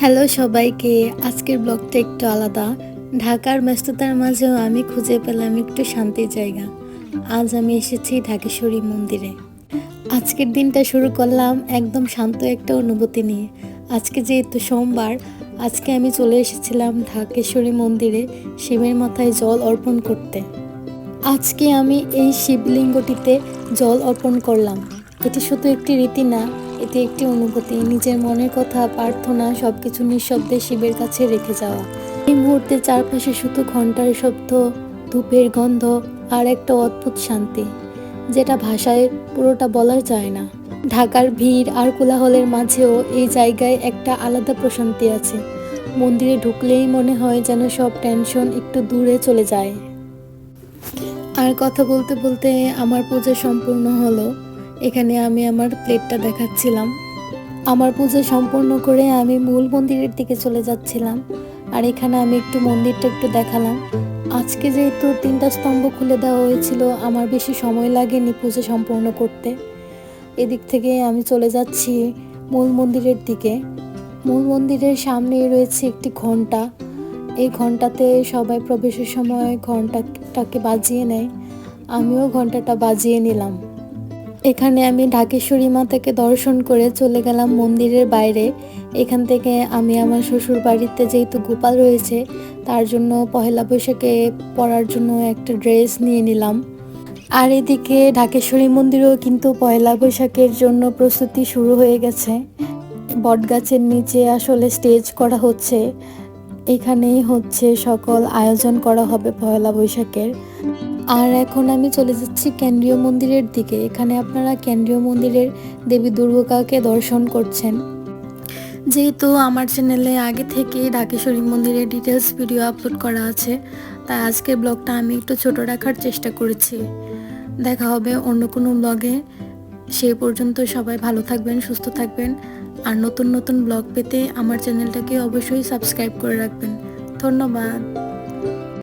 Hello সবাইকে। আজকের ব্লগটা একটু আলাদা। ঢাকার ব্যস্ততার মাঝেও আমি খুঁজে পেলাম একটু শান্তির জায়গা। আজ আমি এসেছি ঢাকেশ্বরী মন্দিরে। আজকের দিনটা শুরু করলাম একদম শান্ত একটা অনুভূতি নিয়ে। আজকে যেহেতু সোমবার, আজকে আমি চলে এসেছিলাম ঢাকেশ্বরী মন্দিরে শিবের মাথায় জল অর্পণ করতে। আজকে আমি এই শিবলিঙ্গটিতে জল অর্পণ করলাম। এটি শুধু একটি রীতি না, এটি একটি অনুভূতি, নিজের মনের কথা, প্রার্থনা সবকিছু নিঃশব্দে শিবের কাছে রেখে যাওয়া। এই মুহূর্তে চারপাশে শুধু ঘন্টার শব্দ, ধূপের গন্ধ আর একটা অদ্ভুত শান্তি, যেটা ভাষায় পুরোটা বলা যায় না। ঢাকার ভিড় আর কোলাহলের মাঝেও এই জায়গায় একটা আলাদা প্রশান্তি আছে। মন্দিরে ঢুকলেই মনে হয় যেন সব টেনশন একটু দূরে চলে যায়। আর কথা বলতে বলতে আমার পূজা সম্পূর্ণ হলো। এখানে আমি আমার প্লেটটা দেখাচ্ছিলাম। আমার পূজা সম্পূর্ণ করে আমি মূল মন্দিরের দিকে চলে যাচ্ছিলাম। আর এখানে আমি একটু মন্দিরটা একটু দেখালাম। আজকে যেহেতু 3টা স্তম্ভ খুলে দেওয়া হয়েছিল, আমার বেশি সময় লাগেনি পূজা সম্পূর্ণ করতে। এদিক থেকে আমি চলে যাচ্ছি মূল মন্দিরের দিকে। মূল মন্দিরের সামনেই রয়েছে একটি ঘন্টা। এই ঘন্টাতে সবাই প্রবেশের সময় ঘন্টাটাকে বাজিয়ে নেয়। আমিও ঘন্টাটা বাজিয়ে নিলাম। এখানে আমি ঢাকেশ্বরী মাতাকে দর্শন করে চলে গেলাম মন্দিরের বাইরে। এখান থেকে আমি আমার শ্বশুর বাড়িতে যেহেতু গোপাল রয়েছে, তার জন্য পহেলা বৈশাখে পরার জন্য একটা ড্রেস নিয়ে নিলাম। আর এদিকে ঢাকেশ্বরী মন্দিরেও কিন্তু পয়লা বৈশাখের জন্য প্রস্তুতি শুরু হয়ে গেছে। বটগাছের নিচে আসলে স্টেজ করা হচ্ছে। এখানেই হচ্ছে সকল আয়োজন করা হবে পয়লা বৈশাখের। আর এখন আমি চলে যাচ্ছি কেন্দ্রীয় মন্দিরের দিকে। এখানে আপনারা কেন্দ্রীয় মন্দিরের দেবী দুর্গাকে দর্শন করছেন। যেহেতু আমার চ্যানেলে আগে থেকেই ঢাকেশ্বরী মন্দিরের ডিটেলস ভিডিও আপলোড করা আছে, তাই আজকের ব্লগটা আমি একটু ছোট রাখার চেষ্টা করেছি। দেখা হবে অন্য কোনো ব্লগে। সেই পর্যন্ত সবাই ভালো থাকবেন, সুস্থ থাকবেন। আর নতুন নতুন ব্লগ পেতে আমার চ্যানেলটাকে অবশ্যই সাবস্ক্রাইব করে রাখবেন। ধন্যবাদ।